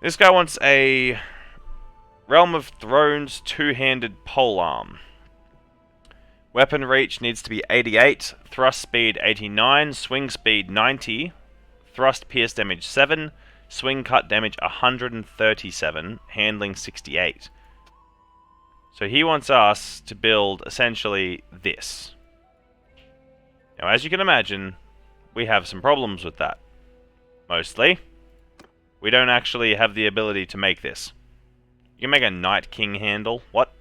This guy wants a Realm of Thrones two-handed polearm. Weapon reach needs to be 88, thrust speed 89, swing speed 90, thrust pierce damage 7, swing cut damage 137, handling 68. So he wants us to build essentially this. Now as you can imagine, we have some problems with that. Mostly, we don't actually have the ability to make this. You can make a Night King handle. What?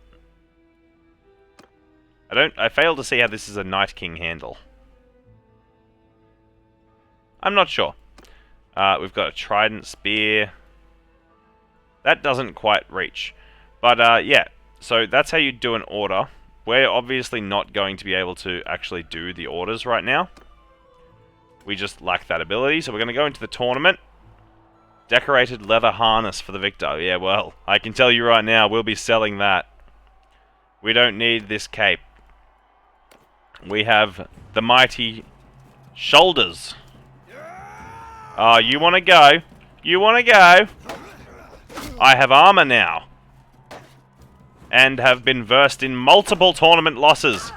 I fail to see how this is a Night King handle. I'm not sure. We've got a trident spear. That doesn't quite reach. But yeah, so that's how you do an order. We're obviously not going to be able to actually do the orders right now. We just lack that ability, so we're going to go into the tournament. Decorated leather harness for the victor. Yeah, well, I can tell you right now, we'll be selling that. We don't need this cape. We have the mighty shoulders. Oh, you want to go? You want to go? I have armor now. And have been versed in multiple tournament losses.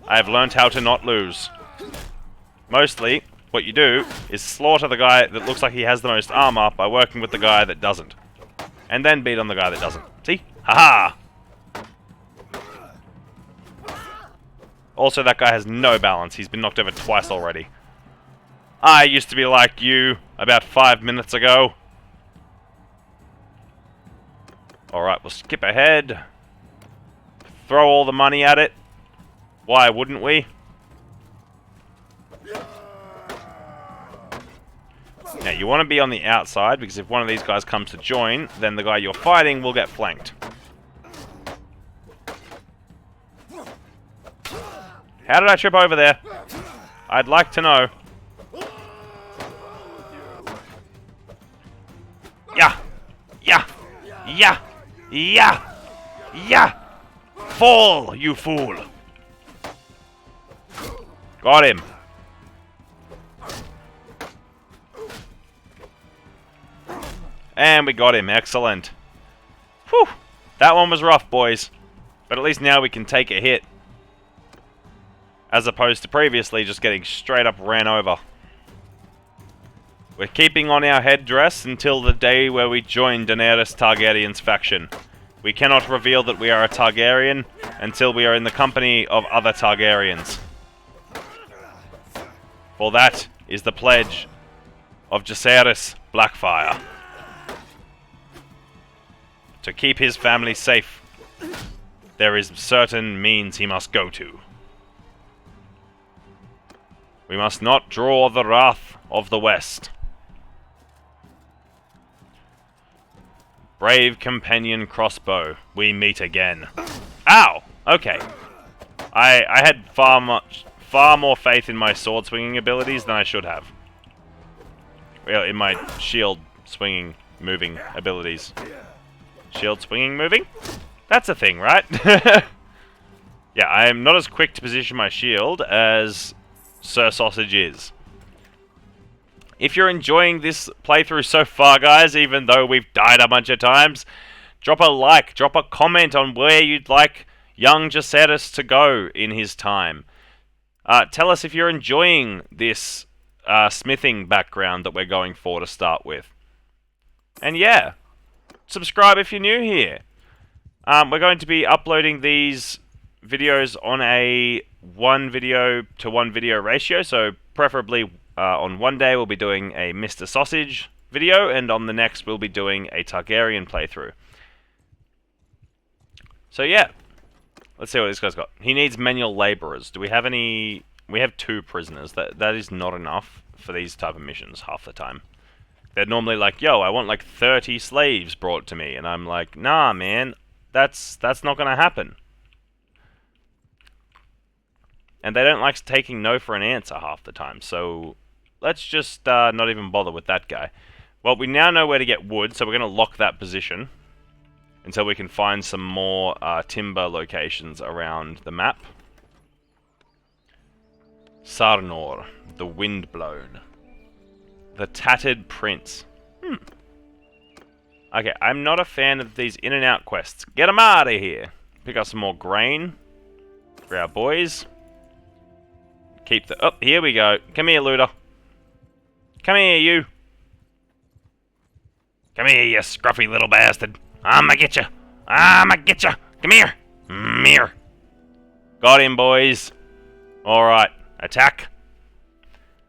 I have learnt how to not lose. Mostly, what you do is slaughter the guy that looks like he has the most armor by working with the guy that doesn't. And then beat on the guy that doesn't. See? Haha! Also, that guy has no balance. He's been knocked over twice already. I used to be like you about 5 minutes ago. Alright, we'll skip ahead. Throw all the money at it. Why wouldn't we? Now, you want to be on the outside, because if one of these guys comes to join, then the guy you're fighting will get flanked. How did I trip over there? I'd like to know. Yeah! Yeah! Yeah! Yeah! Yeah! Fall, you fool! Got him. And we got him. Excellent. Whew! That one was rough, boys. But at least now we can take a hit. As opposed to previously just getting straight up ran over. We're keeping on our headdress until the day where we join Daenerys Targaryen's faction. We cannot reveal that we are a Targaryen until we are in the company of other Targaryens. For that is the pledge of Jacaerys Blackfire. To keep his family safe, there is certain means he must go to. We must not draw the wrath of the West. Brave companion crossbow, we meet again. Ow! Okay. I had far more faith in my sword swinging abilities than I should have. Well, in my shield swinging, moving abilities. Shield swinging, moving? That's a thing, right? Yeah, I am not as quick to position my shield as Sir Sausage is. If you're enjoying this playthrough so far, guys, even though we've died a bunch of times, drop a like, drop a comment on where you'd like young Jacaerys to go in his time. Tell us if you're enjoying this smithing background that we're going for to start with. And yeah, subscribe if you're new here. We're going to be uploading these videos on a 1 video to 1 video ratio, so preferably on one day we'll be doing a Mr. Sausage video, and on the next we'll be doing a Targaryen playthrough. So yeah, let's see what this guy's got. He needs manual laborers. Do we have any? We have 2 prisoners. That is not enough for these type of missions half the time. They're normally like, yo, I want like 30 slaves brought to me, and I'm like, nah, man, that's not gonna happen. And they don't like taking no for an answer half the time, so let's just not even bother with that guy. Well, we now know where to get wood, so we're going to lock that position until we can find some more timber locations around the map. Sarnor, the Windblown. The Tattered Prince. Okay, I'm not a fan of these in and out quests. Get them out of here. Pick up some more grain for our boys. Keep the... Oh, here we go. Come here, looter. Come here, you. Come here, you scruffy little bastard. I'ma get you. I'ma get you. Come here. Here. Got him, boys. Alright. Attack.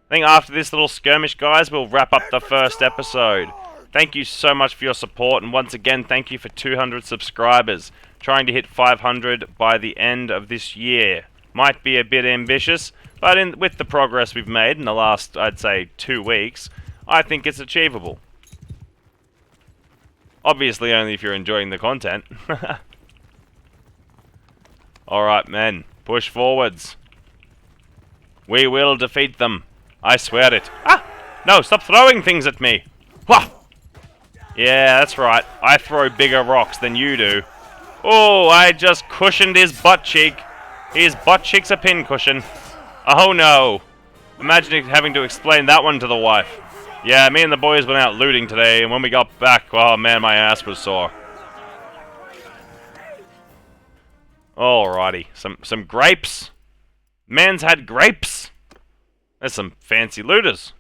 I think after this little skirmish, guys, we'll wrap up the first episode. Thank you so much for your support, and once again, thank you for 200 subscribers. Trying to hit 500 by the end of this year. Might be a bit ambitious, but with the progress we've made in the last, I'd say, 2 weeks, I think it's achievable. Obviously only if you're enjoying the content. Alright, men. Push forwards. We will defeat them. I swear it. Ah! No, stop throwing things at me! Wah! Yeah, that's right. I throw bigger rocks than you do. Oh, I just cushioned his butt cheek. His butt cheek's a pincushion. Oh no. Imagine having to explain that one to the wife. Yeah, me and the boys went out looting today, and when we got back, oh man, my ass was sore. Alrighty. Some grapes. Man's had grapes. There's some fancy looters.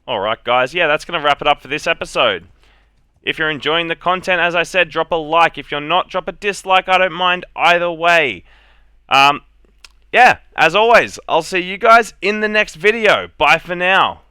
Alright guys, yeah, that's going to wrap it up for this episode. If you're enjoying the content, as I said, drop a like. If you're not, drop a dislike. I don't mind either way. Yeah, as always, I'll see you guys in the next video. Bye for now.